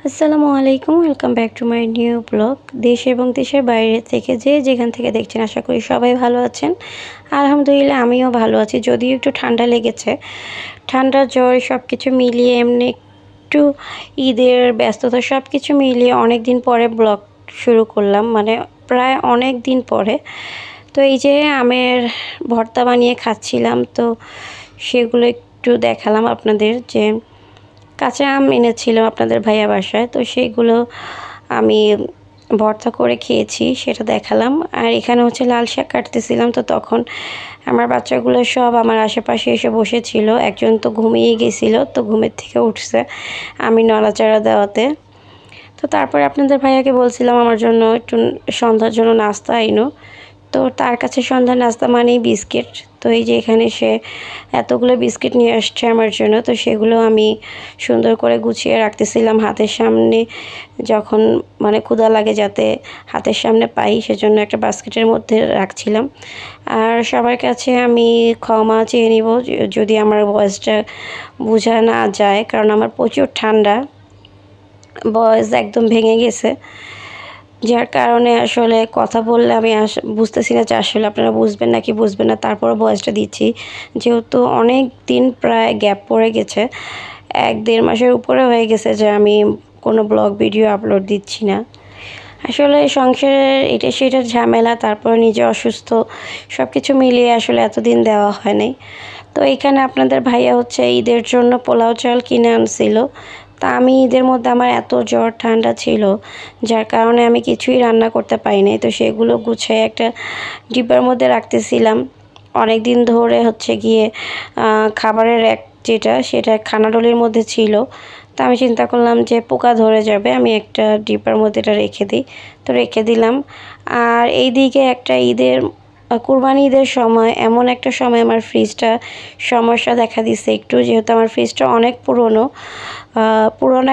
আসসালামু আলাইকুম, welcome back to my new blog. দেশ এবং দেশের বাইরে থেকে যেখান থেকে দেখছেন, আশা করি সবাই ভালো আছেন। আলহামদুলিল্লাহ আমিও ভালো আছি, যদিও একটু ঠান্ডা লেগেছে। ঠান্ডা জ্বর সব কিছু মিলিয়ে এমনি একটু ঈদের ব্যস্ততা সব কিছু মিলিয়ে অনেক দিন পরে ব্লগ শুরু করলাম, মানে প্রায় অনেক দিন পরে। তো এই যে আমের ভর্তা বানিয়ে খাচ্ছিলাম, তো সেগুলো একটু দেখালাম আপনাদের। যে কাঁচা আম এনেছিলাম আপনাদের ভাইয়া বাসায়, তো সেইগুলো আমি ভর্তা করে খেয়েছি, সেটা দেখালাম। আর এখানে হচ্ছে লাল শাক কাটতেছিলাম, তো তখন আমার বাচ্চাগুলো সব আমার আশেপাশে এসে বসেছিল। একজন তো ঘুমিয়ে গেছিলো, তো ঘুমের থেকে উঠছে আমি নড়াচড়া দেওয়াতে। তো তারপরে আপনাদের ভাইয়াকে বলছিলাম আমার জন্য একটু সন্ধ্যার জন্য নাস্তা আইনো। তো তার কাছে সন্ধ্যার নাস্তা মানেই বিস্কিট। তো এই যে এখানে সে এতগুলো বিস্কিট নিয়ে আসছে আমার জন্য, তো সেগুলো আমি সুন্দর করে গুছিয়ে রাখতেছিলাম হাতের সামনে। যখন মানে ক্ষুধা লাগে যাতে হাতের সামনে পাই, সেজন্য একটা বাস্কেটের মধ্যে রাখছিলাম। আর সবার কাছে আমি ক্ষমা চেয়ে নিব যদি আমার ভয়েসটা বোঝা না যায়, কারণ আমার প্রচুর ঠান্ডা, ভয়েস একদম ভেঙে গেছে। যার কারণে আসলে কথা বললে আমি বুঝতেছি না যে আসলে আপনারা বুঝবেন নাকি বুঝবেন না। তারপরে ভয়েসটা দিচ্ছি, যেহেতু অনেক দিন প্রায় গ্যাপ পড়ে গেছে, 1-1.5 মাসের উপরে হয়ে গেছে যে আমি কোনো ব্লগ ভিডিও আপলোড দিচ্ছি না। আসলে সংসারের এটা সেটার ঝামেলা, তারপরে নিজে অসুস্থ, সব কিছু মিলিয়ে আসলে এতদিন দেওয়া হয় নাই। তো এখানে আপনাদের ভাইয়া হচ্ছে ঈদের জন্য পোলাও চাল কিনে আনছিল। তা আমি ঈদের মধ্যে আমার এত জ্বর ঠান্ডা ছিল, যার কারণে আমি কিছুই রান্না করতে পারি নাই। তো সেগুলো গুছিয়ে একটা ডিব্বার মধ্যে রাখতেছিলাম। অনেক দিন ধরে হচ্ছে গিয়ে খাবারের যেটা সেটা খানাডলির মধ্যে ছিল। তো আমি চিন্তা করলাম যে পোকা ধরে যাবে, আমি একটা ডিব্বার মধ্যে এটা রেখে দিই। তো রেখে দিলাম। আর এইদিকে একটা কুরবানি ঈদের সময় এমন একটা সময় আমার ফ্রিজটা সমস্যা দেখা দিচ্ছে একটু, যেহেতু আমার ফ্রিজটা অনেক পুরনো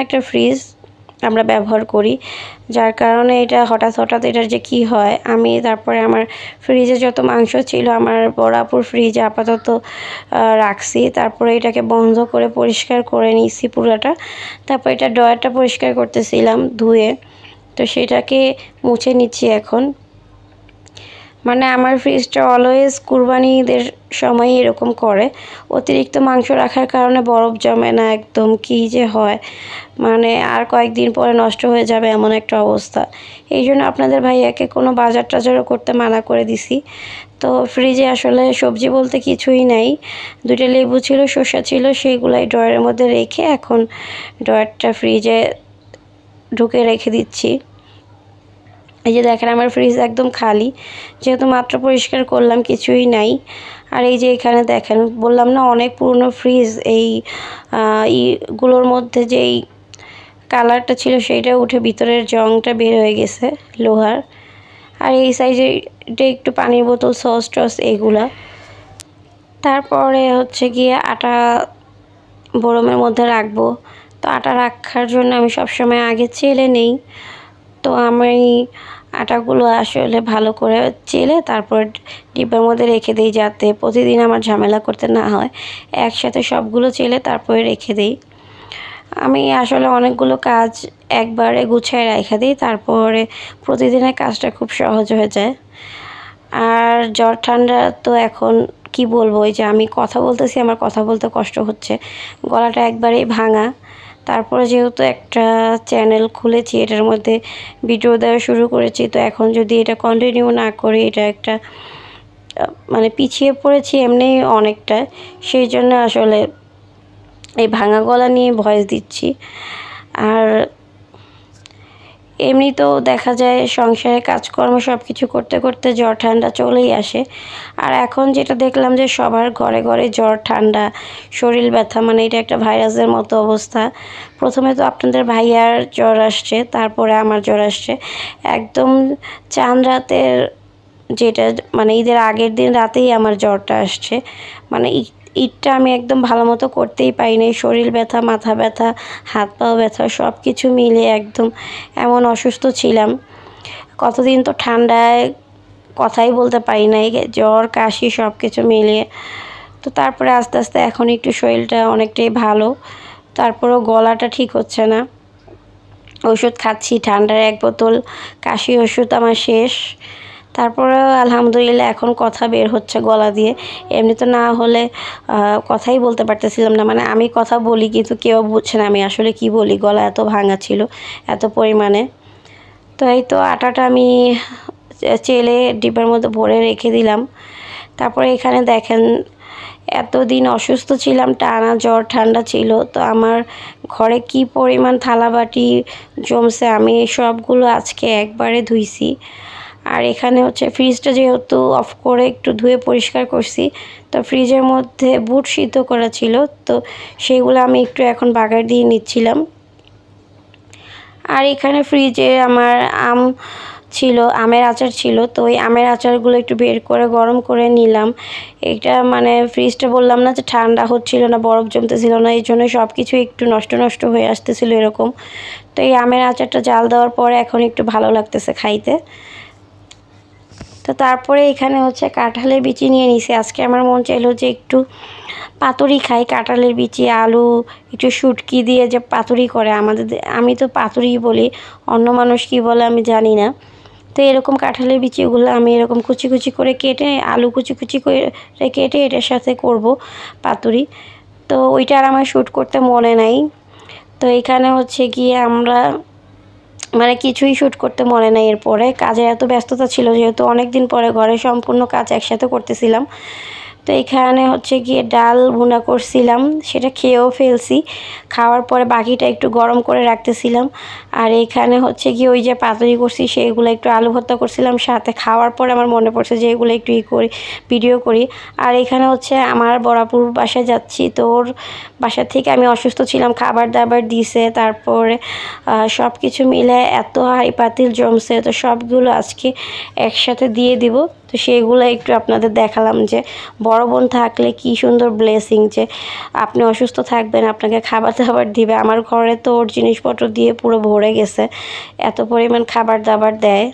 একটা ফ্রিজ আমরা ব্যবহার করি। যার কারণে এটা হঠাৎ এটার যে কি হয়, আমি তারপরে আমার ফ্রিজে যত মাংস ছিল আমার বড়াপুর ফ্রিজে আপাতত রাখছি। তারপরে এটাকে বন্ধ করে পরিষ্কার করে নিয়েছি পুরোটা। তারপর এটা ড্রয়ারটা পরিষ্কার করতেছিলাম ধুয়ে, তো সেটাকে মুছে নিচ্ছি এখন। মানে আমার ফ্রিজটা অলওয়েজ কুরবানি ঈদের সময় এরকম করে, অতিরিক্ত মাংস রাখার কারণে বরফ জমে না, একদম কী যে হয়, মানে আর কয়েকদিন পরে নষ্ট হয়ে যাবে এমন একটা অবস্থা। এই জন্য আপনাদের ভাইয়াকে কোনো বাজার টাজারও করতে মানা করে দিছি। তো ফ্রিজে আসলে সবজি বলতে কিছুই নাই, 2টা লেবু ছিল, শসা ছিল, সেইগুলাই ড্রয়ারের মধ্যে রেখে এখন ড্রয়ারটা ফ্রিজে ঢুকে রেখে দিচ্ছি। এই যে দেখেন আমার ফ্রিজ একদম খালি, যেহেতু মাত্র পরিষ্কার করলাম, কিছুই নাই। আর এই যে এখানে দেখেন, বললাম না অনেক পুরনো ফ্রিজ, এই ইগুলোর মধ্যে যেই কালারটা ছিল সেইটা উঠে ভিতরের জংটা বের হয়ে গেছে লোহার। আর এই সাইজে এটা একটু পানির বোতল, সস টস এগুলা। তারপরে হচ্ছে গিয়ে আটা বরমের মধ্যে রাখবো। তো আটা রাখার জন্য আমি সবসময় আগে চেলে নেই। তো আমি আটাগুলো আসলে ভালো করে চেলে তারপর ডিব্বার মধ্যে রেখে দিই, যাতে প্রতিদিন আমার ঝামেলা করতে না হয়। একসাথে সবগুলো চেলে তারপরে রেখে দিই। আমি আসলে অনেকগুলো কাজ একবারে গুছিয়ে রেখে দিই, তারপরে প্রতিদিনের কাজটা খুব সহজ হয়ে যায়। আর জ্বর ঠান্ডা তো এখন কি বলবো, ওই যে আমি কথা বলতেছি, আমার কথা বলতে কষ্ট হচ্ছে, গলাটা একবারেই ভাঙা। তারপরে যেহেতু একটা চ্যানেল খুলেছি, এটার মধ্যে ভিডিও দেওয়া শুরু করেছি, তো এখন যদি এটা কন্টিনিউ না করি, এটা একটা মানে পিছিয়ে পড়েছি এমনি অনেকটা, সেই জন্য আসলে এই ভাঙা গলা নিয়ে ভয়েস দিচ্ছি। আর এমনিতেও দেখা যায় সংসারে কাজকর্ম সব কিছু করতে করতে জ্বর ঠান্ডা চলেই আসে। আর এখন যেটা দেখলাম যে সবার ঘরে ঘরে জ্বর ঠান্ডা শরীর ব্যথা, মানে এটা একটা ভাইরাসের মতো অবস্থা। প্রথমে তো আপনাদের ভাইয়ার জ্বর আসছে, তারপরে আমার জ্বর আসছে। একদম চাঁদ রাতের যেটা, মানে ঈদের আগের দিন রাতেই আমার জ্বরটা আসছে। মানে ঈদটা আমি একদম ভালো মতো করতেই পারি নাই, শরীর ব্যথা, মাথা ব্যথা, হাত পাও ব্যথা, সব কিছু মিলিয়ে একদম এমন অসুস্থ ছিলাম। কতদিন তো ঠান্ডায় কথাই বলতে পারি নাই, জ্বর কাশি সব কিছু মিলিয়ে। তো তারপরে আস্তে আস্তে এখন একটু শরীরটা অনেকটাই ভালো, তারপরেও গলাটা ঠিক হচ্ছে না। ওষুধ খাচ্ছি, ঠান্ডার 1 বোতল কাশি ওষুধ আমার শেষ। তারপরেও আলহামদুলিল্লাহ এখন কথা বের হচ্ছে গলা দিয়ে। এমনি তো না হলে কথাই বলতে পারতেছিলাম না, মানে আমি কথা বলি কিন্তু কেউ বুঝছে না আমি আসলে কি বলি, গলা এত ভাঙা ছিল এত পরিমাণে। তো এই তো আটাটা আমি চেলে ডিব্বার মধ্যে ভরে রেখে দিলাম। তারপরে এখানে দেখেন এতদিন অসুস্থ ছিলাম, টানা জ্বর ঠান্ডা ছিল, তো আমার ঘরে কি পরিমাণ থালাবাটি জমছে আমি সবগুলো আজকে একবারে ধুইছি। আর এখানে হচ্ছে ফ্রিজটা যেহেতু অফ করে একটু ধুয়ে পরিষ্কার করছি, তো ফ্রিজের মধ্যে বুট সিদ্ধ করা ছিল, তো সেগুলো আমি একটু এখন বাগার দিয়ে নিচ্ছিলাম। আর এখানে ফ্রিজে আমার আম ছিল, আমের আচার ছিল, তো ওই আমের আচারগুলো একটু বের করে গরম করে নিলাম। এটা মানে ফ্রিজটা বললাম না যে ঠান্ডা হচ্ছিল না, বরফ জমতেছিল না, এই জন্য সব কিছু একটু নষ্ট নষ্ট হয়ে আসতেছিল এরকম। তো এই আমের আচারটা জাল দেওয়ার পরে এখন একটু ভালো লাগতেছে খাইতে। তো তারপরে এখানে হচ্ছে কাঁঠালের বিচি নিয়ে নিছি। আজকে আমার মন চাইলো যে একটু পাতুরি খাই, কাঁঠালের বিচি আলু একটু শুটকি দিয়ে যে পাতুরি করে আমাদের, আমি তো পাতুরি বলি, অন্য মানুষ কি বলে আমি জানি না। তো এরকম কাঁঠালের বিচিগুলো আমি এরকম কুচি কুচি করে কেটে, আলু কুচি কুচি করে কেটে এটার সাথে করব পাতুরি। তো ওইটা আর আমার শ্যুট করতে মনে নাই। তো এখানে হচ্ছে গিয়ে আমরা মানে কিছুই শ্যুট করতে মনে নাই। এরপরে কাজে এত ব্যস্ততা ছিল যেহেতু অনেক দিন পরে ঘরে সম্পূর্ণ কাজ একসাথে করতেছিলাম। তো এখানে হচ্ছে গিয়ে ডাল ভুনা করছিলাম, সেটা খেয়েও ফেলছি। খাওয়ার পরে বাকিটা একটু গরম করে রাখতেছিলাম। আর এখানে হচ্ছে গিয়ে ওই যে পাতুরি করছি সেগুলো একটু আলু ভর্তা করছিলাম সাথে। খাওয়ার পরে আমার মনে পড়ছে যে এগুলো একটু করি, ভিডিও করি। আর এখানে হচ্ছে আমার বড়াপুর বাসায় যাচ্ছি, তো ওর বাসা থেকে আমি অসুস্থ ছিলাম, খাবার দাবার দিছে, তারপরে সব কিছু মিলে এত হাঁড়ি পাতিল জমছে, তো সবগুলো আজকে একসাথে দিয়ে দিব। তো সেগুলো একটু আপনাদের দেখালাম যে বড় বোন থাকলে কি সুন্দর ব্লেসিং, যে আপনি অসুস্থ থাকবেন আপনাকে খাবার দাবার দিবে। আমার ঘরে তো ওর জিনিসপত্র দিয়ে পুরো ভরে গেছে, এত পরিমাণ খাবার দাবার দেয়।